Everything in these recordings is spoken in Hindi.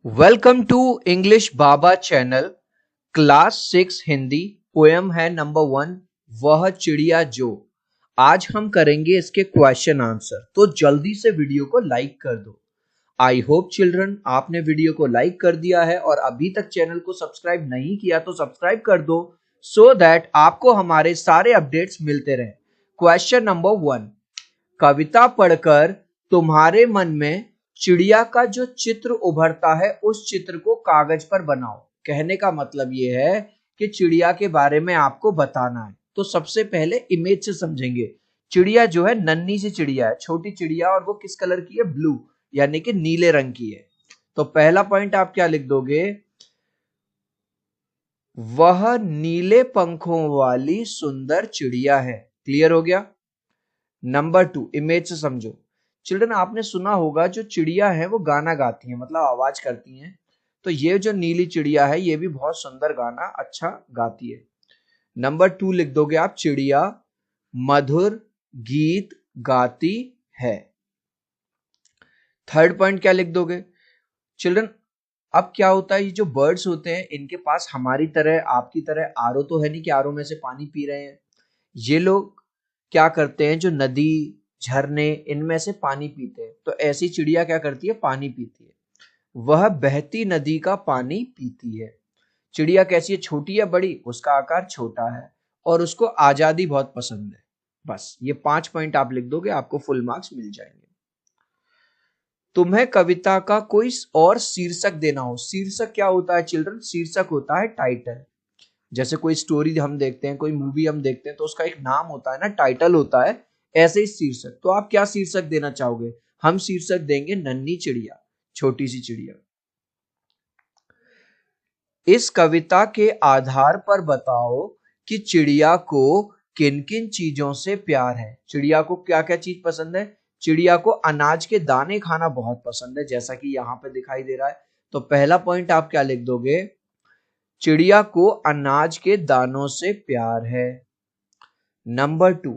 Welcome to English Baba channel. Class 6 Hindi. Poem है नंबर 1, वह चिड़िया जो। आज हम करेंगे इसके क्वेश्चन आंसर, तो जल्दी से वीडियो को लाइक कर दो। आई होप चिल्ड्रन आपने वीडियो को लाइक कर दिया है और अभी तक चैनल को सब्सक्राइब नहीं किया तो सब्सक्राइब कर दो, सो दैट आपको हमारे सारे अपडेट्स मिलते रहे। क्वेश्चन नंबर 1, कविता पढ़कर तुम्हारे मन में चिड़िया का जो चित्र उभरता है उस चित्र को कागज पर बनाओ। कहने का मतलब ये है कि चिड़िया के बारे में आपको बताना है। तो सबसे पहले इमेज से समझेंगे। चिड़िया जो है नन्ही सी चिड़िया है, छोटी चिड़िया, और वो किस कलर की है? ब्लू, यानी कि नीले रंग की है। तो पहला पॉइंट आप क्या लिख दोगे? वह नीले पंखों वाली सुंदर चिड़िया है। क्लियर हो गया? नंबर 2, इमेज से समझो। चिल्ड्रन आपने सुना होगा जो चिड़िया है वो गाना गाती है, मतलब आवाज करती हैं। तो ये जो नीली चिड़िया है ये भी बहुत सुंदर गाना अच्छा गाती है। नंबर 2 लिख दोगे आप, चिड़िया मधुर गीत गाती है। थर्ड पॉइंट क्या लिख दोगे? चिल्ड्रन अब क्या होता है, ये जो बर्ड्स होते हैं इनके पास हमारी तरह आपकी तरह आरओ तो है नहीं कि आरओ में से पानी पी रहे हैं। ये लोग क्या करते हैं, जो नदी झरने इनमें से पानी पीते हैं। तो ऐसी चिड़िया क्या करती है? पानी पीती है। वह बहती नदी का पानी पीती है। चिड़िया कैसी है? छोटी या बड़ी? उसका आकार छोटा है और उसको आजादी बहुत पसंद है। बस ये 5 पॉइंट आप लिख दोगे, आपको फुल मार्क्स मिल जाएंगे। तुम्हें कविता का कोई और शीर्षक देना हो। शीर्षक क्या होता है चिल्ड्रन? शीर्षक होता है टाइटल। जैसे कोई स्टोरी हम देखते हैं, कोई मूवी हम देखते हैं, तो उसका एक नाम होता है ना, टाइटल होता है। ऐसे ही शीर्षक। तो आप क्या शीर्षक देना चाहोगे? हम शीर्षक देंगे नन्ही चिड़िया, छोटी सी चिड़िया। इस कविता के आधार पर बताओ कि चिड़िया को किन किन चीजों से प्यार है। चिड़िया को क्या क्या चीज पसंद है? चिड़िया को अनाज के दाने खाना बहुत पसंद है, जैसा कि यहाँ पे दिखाई दे रहा है। तो पहला पॉइंट आप क्या लिख दोगे? चिड़िया को अनाज के दानों से प्यार है। नंबर 2,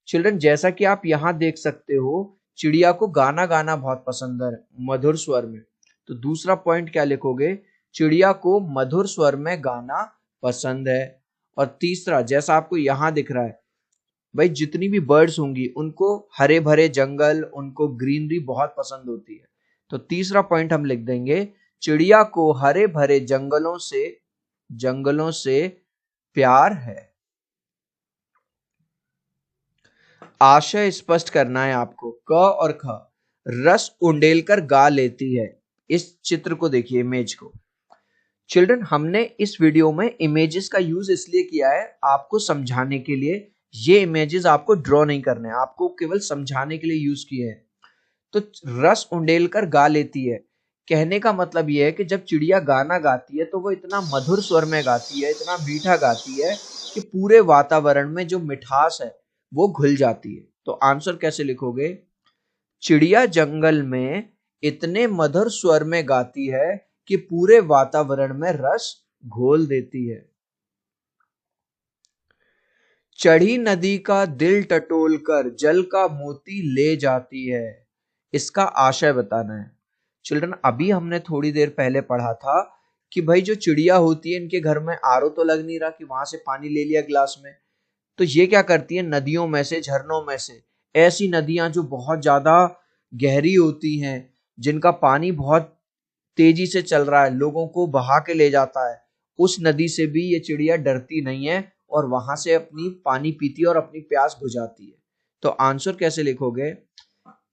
चिल्ड्रन जैसा कि आप यहां देख सकते हो, चिड़िया को गाना गाना बहुत पसंद है, मधुर स्वर में। तो दूसरा पॉइंट क्या लिखोगे? चिड़िया को मधुर स्वर में गाना पसंद है। और तीसरा, जैसा आपको यहां दिख रहा है, भाई जितनी भी बर्ड्स होंगी उनको हरे भरे जंगल, उनको ग्रीनरी बहुत पसंद होती है। तो तीसरा पॉइंट हम लिख देंगे, चिड़िया को हरे भरे जंगलों से प्यार है। आशय स्पष्ट करना है आपको। क और ख, रस उंडेलकर गा लेती है। इस चित्र को देखिए, इमेज को। चिल्ड्रन हमने इस वीडियो में इमेजेस का यूज इसलिए किया है आपको समझाने के लिए। ये इमेजेस आपको ड्रॉ नहीं करने हैं, आपको केवल समझाने के लिए यूज किए हैं। तो रस उंडेलकर गा लेती है, कहने का मतलब यह है कि जब चिड़िया गाना गाती है तो वो इतना मधुर स्वर में गाती है, इतना मीठा गाती है कि पूरे वातावरण में जो मिठास है वो घुल जाती है। तो आंसर कैसे लिखोगे? चिड़िया जंगल में इतने मधुर स्वर में गाती है कि पूरे वातावरण में रस घोल देती है। चढ़ी नदी का दिल टटोल कर जल का मोती ले जाती है। इसका आशय बताना है। चिल्ड्रन अभी हमने थोड़ी देर पहले पढ़ा था कि भाई जो चिड़िया होती है इनके घर में आरओ तो लग नहीं रहा कि वहां से पानी ले लिया ग्लास में। तो ये क्या करती है? नदियों में से, झरनों में से, ऐसी नदियां जो बहुत ज्यादा गहरी होती हैं, जिनका पानी बहुत तेजी से चल रहा है, लोगों को बहा के ले जाता है, उस नदी से भी ये चिड़िया डरती नहीं है और वहां से अपनी पानी पीती है और अपनी प्यास बुझाती है। तो आंसर कैसे लिखोगे?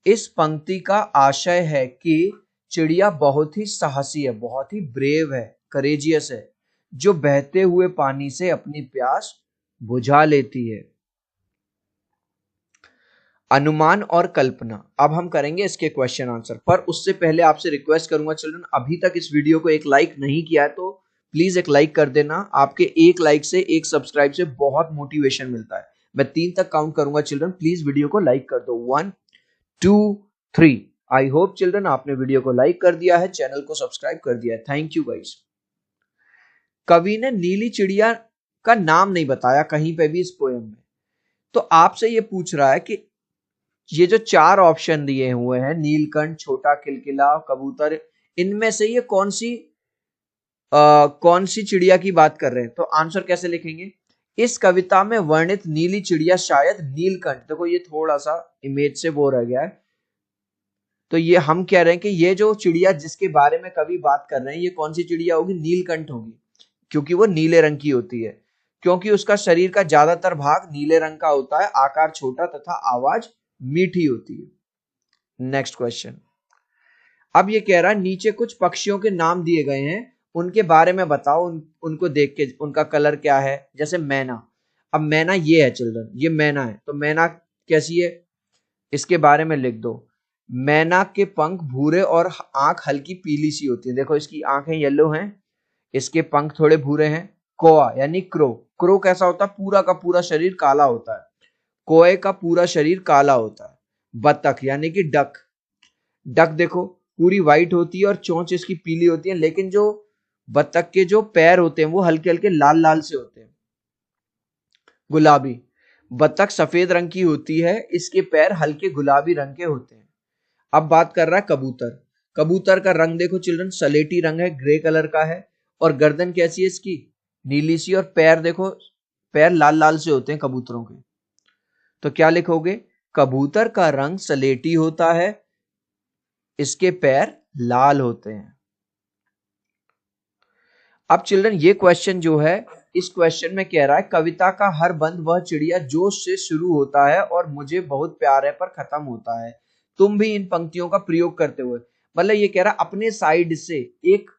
इस पंक्ति का आशय है कि चिड़िया बहुत ही साहसी है, बहुत ही ब्रेव है, करेजियस है, जो बहते हुए पानी से अपनी प्यास बुझा लेती है। अनुमान और कल्पना, अब हम करेंगे इसके क्वेश्चन आंसर। पर उससे पहले आपसे रिक्वेस्ट करूंगा चिल्ड्रन, अभी तक इस वीडियो को एक लाइक नहीं किया है तो प्लीज एक लाइक कर देना। आपके एक लाइक से, एक सब्सक्राइब से बहुत मोटिवेशन मिलता है। मैं 3 तक काउंट करूंगा चिल्ड्रन, प्लीज वीडियो को लाइक कर दो। 1 2 3। आई होप चिल्ड्रन आपने वीडियो को लाइक कर दिया है, चैनल को सब्सक्राइब कर दिया है। Thank you guys. कवि ने नीली चिड़िया का नाम नहीं बताया कहीं पे भी इस पोएम में। तो आपसे ये पूछ रहा है कि ये जो 4 ऑप्शन दिए हुए हैं, नीलकंठ, छोटा किलकिला, कबूतर, इनमें से ये कौन सी चिड़िया की बात कर रहे हैं? तो आंसर कैसे लिखेंगे? इस कविता में वर्णित नीली चिड़िया शायद नीलकंठ, देखो ये थोड़ा सा इमेज से वो रह गया है, तो ये हम कह रहे हैं कि ये जो चिड़िया जिसके बारे में कवि बात कर रहे हैं ये कौन सी चिड़िया होगी? नीलकंठ होगी, क्योंकि वो नीले रंग की होती है, क्योंकि उसका शरीर का ज्यादातर भाग नीले रंग का होता है, आकार छोटा तथा आवाज मीठी होती है। Next question. अब ये कह रहा है नीचे कुछ पक्षियों के नाम दिए गए हैं, उनके बारे में बताओ, उनको देख के उनका कलर क्या है। जैसे मैना, अब मैना ये है चिल्ड्रन, ये मैना है, तो मैना कैसी है इसके बारे में लिख दो। मैना के पंख भूरे और आंख हल्की पीली सी होती है, देखो इसकी आंखें येलो हैं, इसके पंख थोड़े भूरे हैं। कोआ यानी क्रो, क्रो कैसा होता है? पूरा का पूरा शरीर काला होता है, कोए का पूरा शरीर काला होता है। बतख यानी कि डक, डक देखो पूरी व्हाइट होती है और चोंच इसकी पीली होती है, लेकिन जो बतख के जो पैर होते हैं वो हल्के हल्के लाल लाल से होते हैं। गुलाबी, बतख सफेद रंग की होती है, इसके पैर हल्के गुलाबी रंग के होते हैं। अब बात कर रहा है कबूतर। कबूतर का रंग देखो चिल्ड्रन, सलेटी रंग है, ग्रे कलर का है, और गर्दन कैसी है इसकी? नीली सी, और पैर देखो, पैर लाल लाल से होते हैं कबूतरों के। तो क्या लिखोगे? कबूतर का रंग सलेटी होता है, इसके पैर लाल होते हैं। अब चिल्ड्रन ये क्वेश्चन जो है, इस क्वेश्चन में कह रहा है कविता का हर बंद वह चिड़िया जोश से शुरू होता है और मुझे बहुत प्यार है पर खत्म होता है, तुम भी इन पंक्तियों का प्रयोग करते हुए। मतलब ये कह रहा है अपने साइड से एक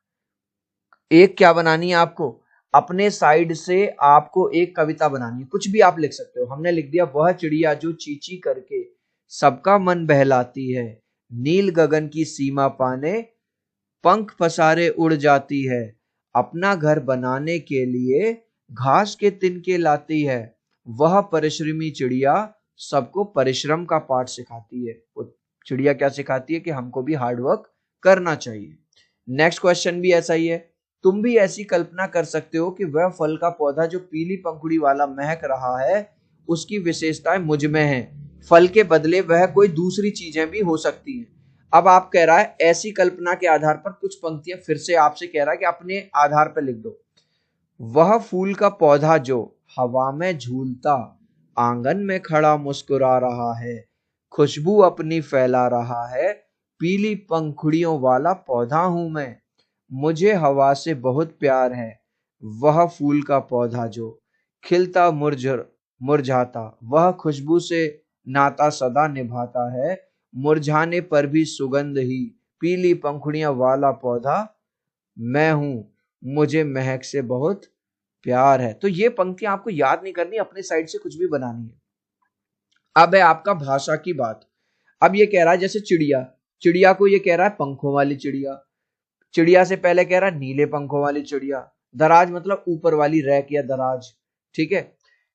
एक क्या बनानी है आपको? अपने साइड से आपको एक कविता बनानी है, कुछ भी आप लिख सकते हो। हमने लिख दिया वह चिड़िया जो चींची करके सबका मन बहलाती है, नील गगन की सीमा पाने पंख पसारे उड़ जाती है, अपना घर बनाने के लिए घास के तिनके लाती है, वह परिश्रमी चिड़िया सबको परिश्रम का पाठ सिखाती है। वो चिड़िया क्या सिखाती है? कि हमको भी हार्डवर्क करना चाहिए। नेक्स्ट क्वेश्चन भी ऐसा ही है, तुम भी ऐसी कल्पना कर सकते हो कि वह फल का पौधा जो पीली पंखुड़ी वाला महक रहा है उसकी विशेषताएं मुझ में है, फल के बदले वह कोई दूसरी चीजें भी हो सकती हैं। अब आप कह रहा है ऐसी कल्पना के आधार पर कुछ पंक्तियां फिर से आपसे कह रहा है कि अपने आधार पर लिख दो। वह फूल का पौधा जो हवा में झूलता आंगन में खड़ा मुस्कुरा रहा है, खुशबू अपनी फैला रहा है, पीली पंखुड़ियों वाला पौधा हूं मैं, मुझे हवा से बहुत प्यार है। वह फूल का पौधा जो खिलता मुरझाता, वह खुशबू से नाता सदा निभाता है, मुरझाने पर भी सुगंध ही, पीली पंखुड़ियां वाला पौधा मैं हूं, मुझे महक से बहुत प्यार है। तो ये पंक्तियां आपको याद नहीं करनी, अपने साइड से कुछ भी बनानी है। अब है आपका भाषा की बात। अब ये कह रहा है जैसे चिड़िया, चिड़िया को ये कह रहा है पंखों वाली चिड़िया, चिड़िया से पहले कह रहा है नीले पंखों वाली चिड़िया, दराज मतलब ऊपर वाली रैक या दराज, ठीक है।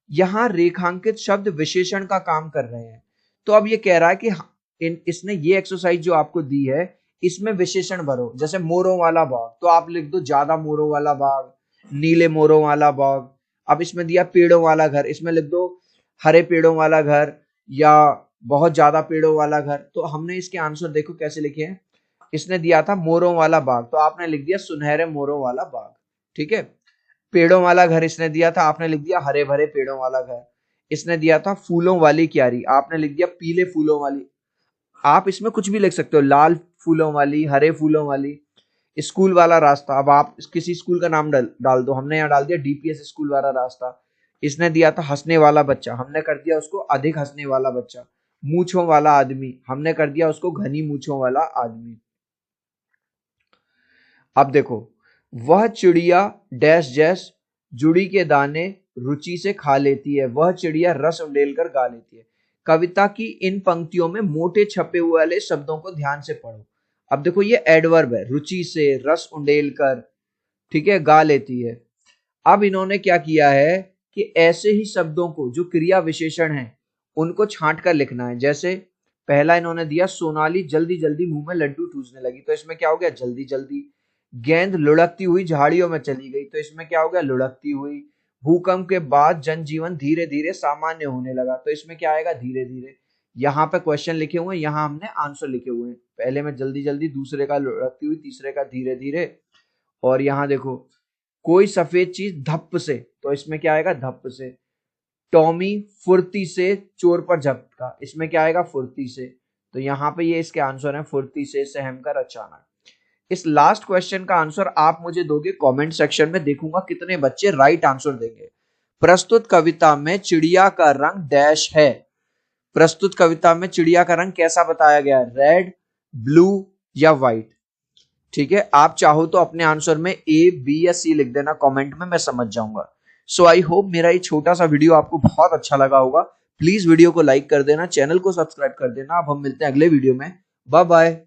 यहां रेखांकित शब्द विशेषण का काम कर रहे हैं। तो अब ये कह रहा है कि इसने ये एक्सरसाइज जो आपको दी है इसमें विशेषण भरो। जैसे मोरों वाला बाग, तो आप लिख दो ज्यादा मोरों वाला बाग, नीले मोरों वाला बाग। अब इसमें दिया पेड़ों वाला घर, इसमें लिख दो हरे पेड़ों वाला घर या बहुत ज्यादा पेड़ों वाला घर। तो हमने इसके आंसर देखो कैसे लिखे हैं। इसने दिया था मोरों वाला बाग, तो आपने लिख दिया सुनहरे मोरों वाला बाग, ठीक है। पेड़ों वाला घर इसने दिया था, आपने लिख दिया हरे भरे पेड़ों वाला घर। इसने दिया था फूलों वाली क्यारी, आपने लिख दिया पीले फूलों वाली। आप इसमें कुछ भी लिख सकते हो, लाल फूलों वाली, हरे फूलों वाली। स्कूल वाला रास्ता, अब आप किसी स्कूल का नाम डाल दो। हमने यहाँ डाल दिया डीपीएस स्कूल वाला रास्ता। इसने दिया था हंसने वाला बच्चा, हमने कर दिया उसको अधिक हंसने वाला बच्चा। मूछों वाला आदमी, हमने कर दिया उसको घनी मूछों वाला आदमी। अब देखो, वह चिड़िया डैश डैश जुड़ी के दाने रुचि से खा लेती है, वह चिड़िया रस उंडेल कर गा लेती है। कविता की इन पंक्तियों में मोटे छपे हुए वाले शब्दों को ध्यान से पढ़ो। अब देखो ये एडवर्ब है, रुचि से, रस उंडेल कर, ठीक है, गा लेती है। अब इन्होंने क्या किया है कि ऐसे ही शब्दों को जो क्रिया विशेषण है उनको छांट कर लिखना है। जैसे पहला इन्होंने दिया सोनाली जल्दी जल्दी मुंह में लड्डू ठूसने लगी, तो इसमें क्या हो गया? जल्दी जल्दी। गेंद लुढ़कती हुई झाड़ियों में चली गई, तो इसमें क्या हो गया? लुढ़कती हुई। भूकंप के बाद जनजीवन धीरे धीरे सामान्य होने लगा, तो इसमें क्या आएगा? धीरे धीरे। यहाँ पे क्वेश्चन लिखे हुए हैं, यहाँ हमने आंसर लिखे हुए हैं। पहले मैं जल्दी जल्दी दूसरे का रखती हुई, तीसरे का धीरे धीरे। और यहाँ देखो, कोई सफेद चीज धप्प से, तो इसमें क्या आएगा? धप्प से। टॉमी फुर्ती से चोर पर झपटा, इसमें क्या आएगा? फुर्ती से। तो यहाँ पे ये इसके आंसर है, फुर्ती से सहम कर अचानक। इस लास्ट क्वेश्चन का आंसर आप मुझे दोगे कमेंट सेक्शन में, देखूंगा कितने बच्चे राइट आंसर देंगे। प्रस्तुत कविता में चिड़िया का रंग डैश है। प्रस्तुत कविता में चिड़िया का रंग कैसा बताया गया है? रेड, ब्लू या व्हाइट? ठीक है, आप चाहो तो अपने आंसर में ए, बी या सी लिख देना कमेंट में, मैं समझ जाऊंगा। सो आई होप मेरा ये छोटा सा वीडियो आपको बहुत अच्छा लगा होगा। प्लीज वीडियो को लाइक कर देना, चैनल को सब्सक्राइब कर देना। अब हम मिलते हैं अगले वीडियो में। Bye bye.